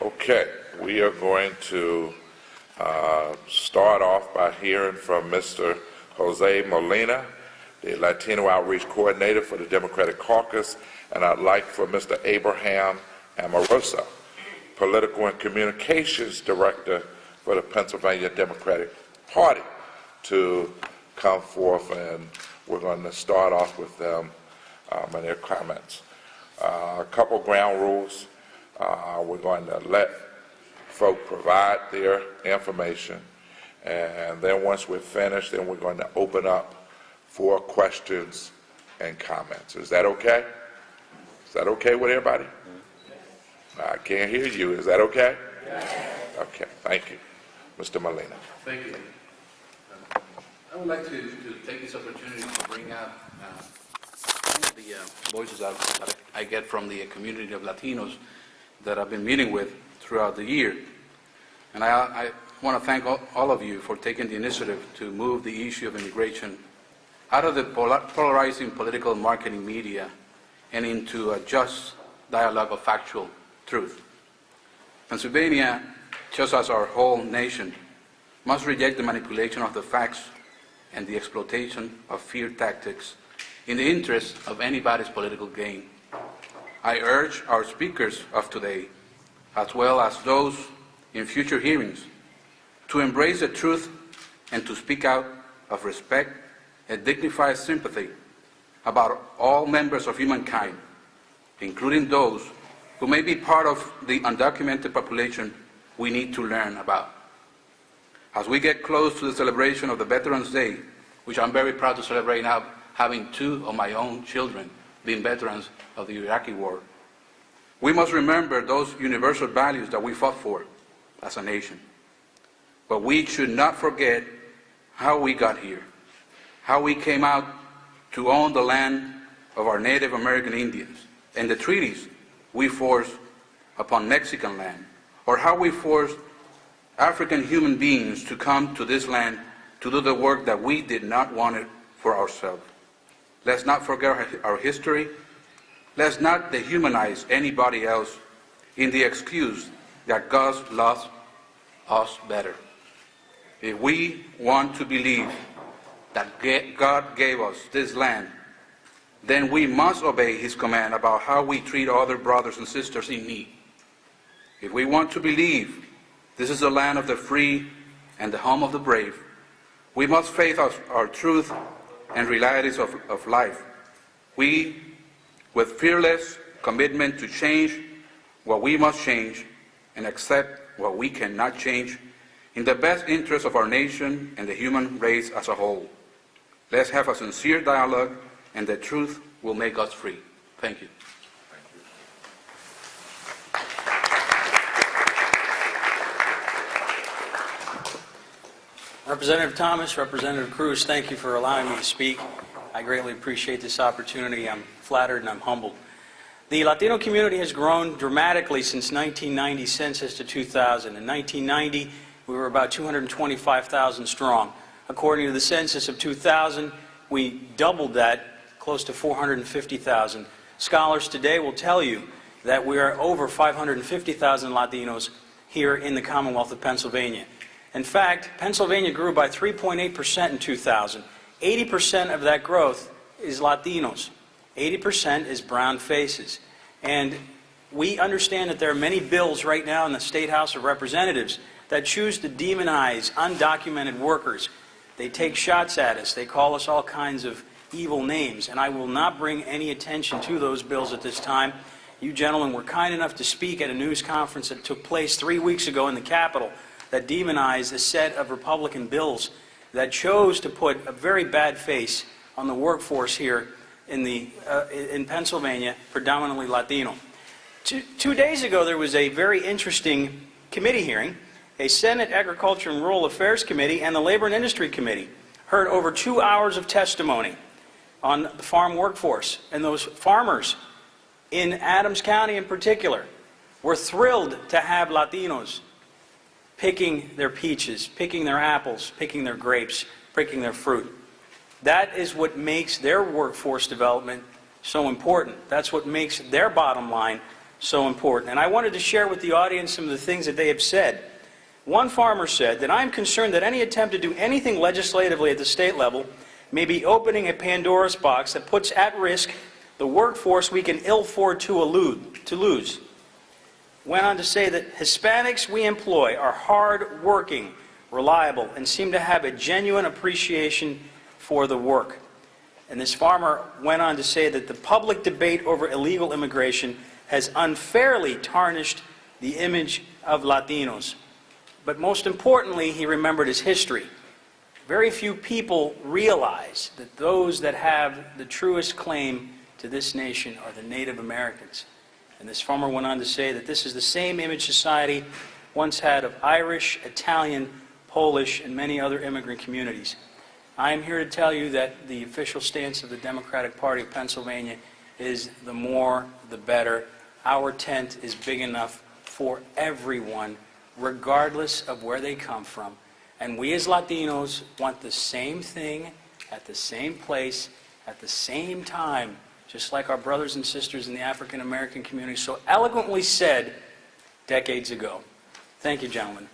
Okay, we are going to start off by hearing from Mr. Jose Molina, the Latino Outreach Coordinator for the Democratic Caucus, and I'd like for Mr. Abraham Amoroso, Political and Communications Director for the Pennsylvania Democratic Party, to come forth, and we're going to start off with them and their comments. A couple ground rules. We're going to let folk provide their information, and then once we're finished, then we're going to open up for questions and comments. Is that okay? Is that okay with everybody? I can't hear you. Is that okay? Okay, thank you. Mr. Molina. Thank you. I would like to take this opportunity to bring out some of the voices that I get from the community of Latinos that I've been meeting with throughout the year. And I want to thank all of you for taking the initiative to move the issue of immigration out of the polarizing political marketing media and into a just dialogue of factual truth. Pennsylvania, just as our whole nation, must reject the manipulation of the facts and the exploitation of fear tactics in the interest of anybody's political gain. I urge our speakers of today, as well as those in future hearings, to embrace the truth and to speak out of respect and dignified sympathy about all members of humankind, including those who may be part of the undocumented population we need to learn about. As we get close to the celebration of the Veterans Day, which I'm very proud to celebrate now, having two of my own children being veterans of the Iraqi war, we must remember those universal values that we fought for as a nation. But we should not forget how we got here, how we came out to own the land of our Native American Indians, and the treaties we forced upon Mexican land, or how we forced African human beings to come to this land to do the work that we did not want it for ourselves. Let's not forget our history. Let's not dehumanize anybody else in the excuse that God loves us better. If we want to believe that God gave us this land, then we must obey His command about how we treat other brothers and sisters in need. If we want to believe this is the land of the free and the home of the brave, we must face our truth and realities of life. We, with fearless commitment to change what we must change and accept what we cannot change, in the best interest of our nation and the human race as a whole. Let's have a sincere dialogue, and the truth will make us free. Thank you. Representative Thomas, Representative Cruz, thank you for allowing me to speak. I greatly appreciate this opportunity. I'm flattered and I'm humbled. The Latino community has grown dramatically since 1990 census to 2000. In 1990, we were about 225,000 strong. According to the census of 2000, we doubled that, close to 450,000. Scholars today will tell you that we are over 550,000 Latinos here in the Commonwealth of Pennsylvania. In fact, Pennsylvania grew by 3.8% in 2000. 80% of that growth is Latinos. 80% is brown faces. And we understand that there are many bills right now in the State House of Representatives that choose to demonize undocumented workers. They take shots at us. They call us all kinds of evil names. And I will not bring any attention to those bills at this time. You gentlemen were kind enough to speak at a news conference that took place 3 weeks ago in the Capitol that demonized a set of Republican bills that chose to put a very bad face on the workforce here in Pennsylvania, predominantly Latino. Two days ago, there was a very interesting committee hearing. A Senate Agriculture and Rural Affairs Committee and the Labor and Industry Committee heard over 2 hours of testimony on the farm workforce. And those farmers in Adams County in particular were thrilled to have Latinos picking their peaches, picking their apples, picking their grapes, picking their fruit. That is what makes their workforce development so important. That's what makes their bottom line so important. And I wanted to share with the audience some of the things that they have said. One farmer said that I'm concerned that any attempt to do anything legislatively at the state level may be opening a Pandora's box that puts at risk the workforce we can ill afford to lose. Went on to say that Hispanics we employ are hard-working, reliable, and seem to have a genuine appreciation for the work. And this farmer went on to say that the public debate over illegal immigration has unfairly tarnished the image of Latinos. But most importantly, he remembered his history. Very few people realize that those that have the truest claim to this nation are the Native Americans. And this farmer went on to say that this is the same image society once had of Irish, Italian, Polish, and many other immigrant communities. I am here to tell you that the official stance of the Democratic Party of Pennsylvania is the more, the better. Our tent is big enough for everyone, regardless of where they come from. And we as Latinos want the same thing at the same place at the same time, just like our brothers and sisters in the African American community so eloquently said decades ago. Thank you, gentlemen.